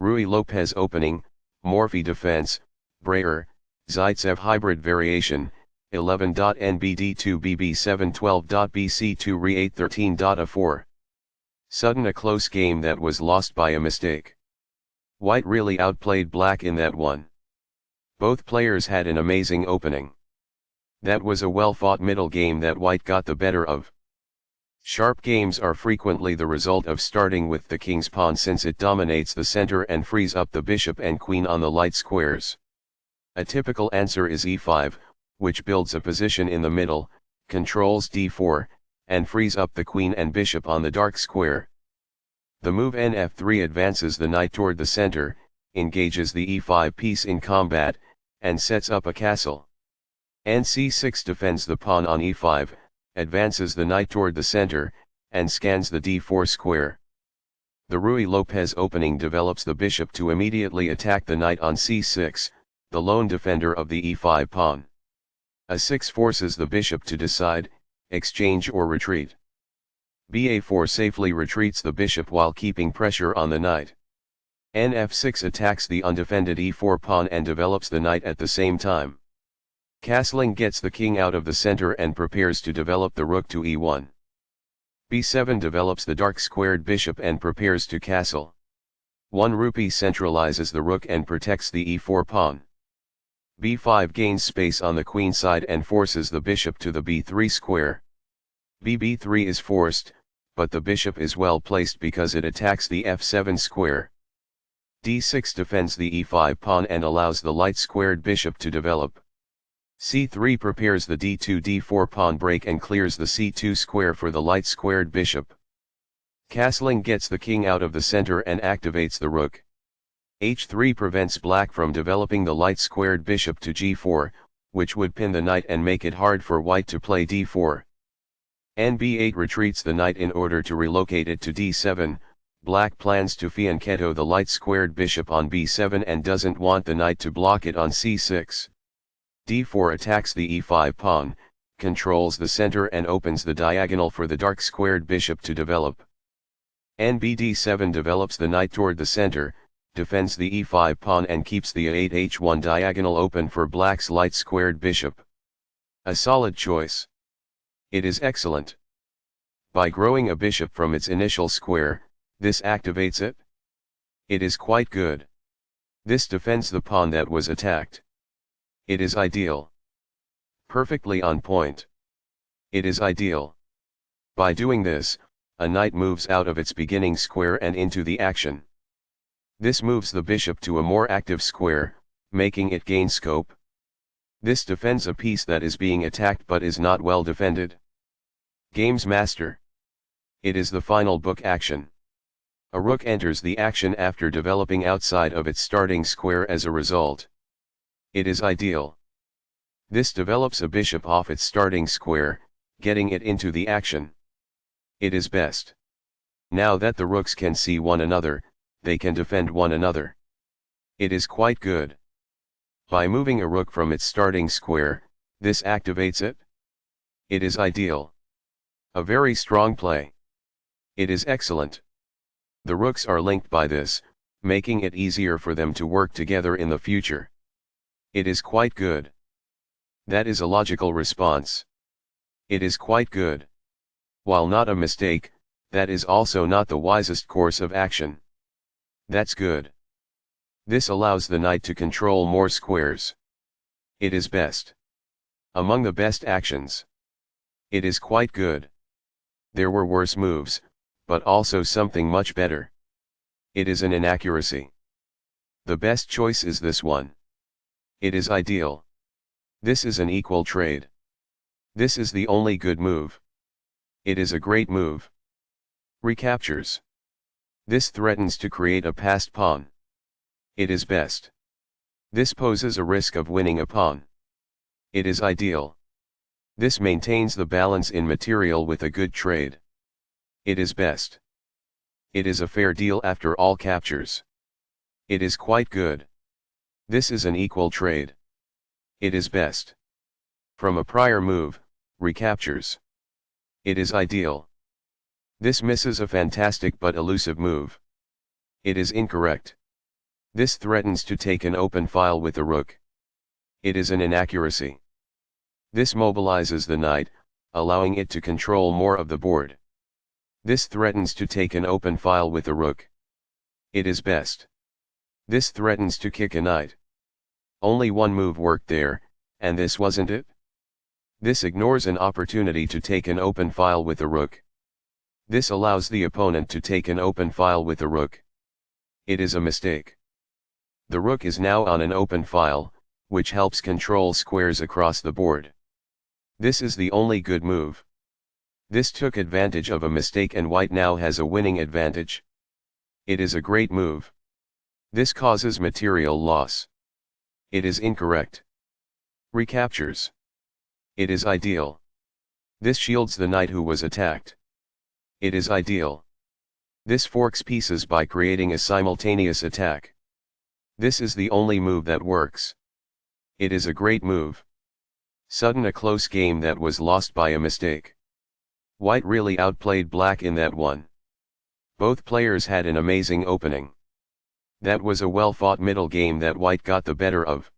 Ruy Lopez opening, Morphy defense, Breyer, Zaitsev hybrid variation, 11.NBD2BB712.BC2 Re813.A4. Sudden a close game that was lost by a mistake. White really outplayed black in that one. Both players had an amazing opening. That was a well-fought middle game that white got the better of. Sharp games are frequently the result of starting with the king's pawn since it dominates the center and frees up the bishop and queen on the light squares. A typical answer is e5, which builds a position in the middle, controls d4, and frees up the queen and bishop on the dark square. The move nf3 advances the knight toward the center, engages the e5 piece in combat, and sets up a castle. nc6 defends the pawn on e5, advances the knight toward the center, and scans the d4 square. The Ruy Lopez opening develops the bishop to immediately attack the knight on c6, the lone defender of the e5 pawn. a6 forces the bishop to decide, exchange or retreat. ba4 safely retreats the bishop while keeping pressure on the knight. nf6 attacks the undefended e4 pawn and develops the knight at the same time. Castling gets the king out of the center and prepares to develop the rook to e1. b7 develops the dark squared bishop and prepares to castle. 1 rupee centralizes the rook and protects the e4 pawn. b5 gains space on the queen side and forces the bishop to the b3 square. bb3 is forced, but the bishop is well placed because it attacks the f7 square. d6 defends the e5 pawn and allows the light squared bishop to develop. c3 prepares the d2-d4 pawn break and clears the c2 square for the light squared bishop. Castling gets the king out of the center and activates the rook. h3 prevents black from developing the light squared bishop to g4, which would pin the knight and make it hard for white to play d4. nb8 retreats the knight in order to relocate it to d7, black plans to fianchetto the light squared bishop on b7 and doesn't want the knight to block it on c6. d4 attacks the e5 pawn, controls the center and opens the diagonal for the dark squared bishop to develop. nbd7 develops the knight toward the center, defends the e5 pawn and keeps the a8h1 diagonal open for black's light squared bishop. A solid choice. It is excellent. By growing a bishop from its initial square, this activates it. It is quite good. This defends the pawn that was attacked. It is ideal. Perfectly on point. It is ideal. By doing this, a knight moves out of its beginning square and into the action. This moves the bishop to a more active square, making it gain scope. This defends a piece that is being attacked but is not well defended. Games Master. It is the final book action. A rook enters the action after developing outside of its starting square as a result. It is ideal. This develops a bishop off its starting square, getting it into the action. It is best. Now that the rooks can see one another, they can defend one another. It is quite good. By moving a rook from its starting square, this activates it. It is ideal. A very strong play. It is excellent. The rooks are linked by this, making it easier for them to work together in the future. It is quite good. That is a logical response. It is quite good. While not a mistake, that is also not the wisest course of action. That's good. This allows the knight to control more squares. It is best. Among the best actions. It is quite good. There were worse moves, but also something much better. It is an inaccuracy. The best choice is this one. It is ideal. This is an equal trade. This is the only good move. It is a great move. Recaptures. This threatens to create a passed pawn. It is best. This poses a risk of winning a pawn. It is ideal. This maintains the balance in material with a good trade. It is best. It is a fair deal after all captures. It is quite good. This is an equal trade. It is best. From a prior move, recaptures. It is ideal. This misses a fantastic but elusive move. It is incorrect. This threatens to take an open file with the rook. It is an inaccuracy. This mobilizes the knight, allowing it to control more of the board. This threatens to take an open file with the rook. It is best. This threatens to kick a knight. Only one move worked there, and this wasn't it? This ignores an opportunity to take an open file with the rook. This allows the opponent to take an open file with the rook. It is a mistake. The rook is now on an open file, which helps control squares across the board. This is the only good move. This took advantage of a mistake and white now has a winning advantage. It is a great move. This causes material loss. It is incorrect. Recaptures. It is ideal. This shields the knight who was attacked. It is ideal. This forks pieces by creating a simultaneous attack. This is the only move that works. It is a great move. Sudden a close game that was lost by a mistake. White really outplayed black in that one. Both players had an amazing opening. That was a well-fought middle game that white got the better of.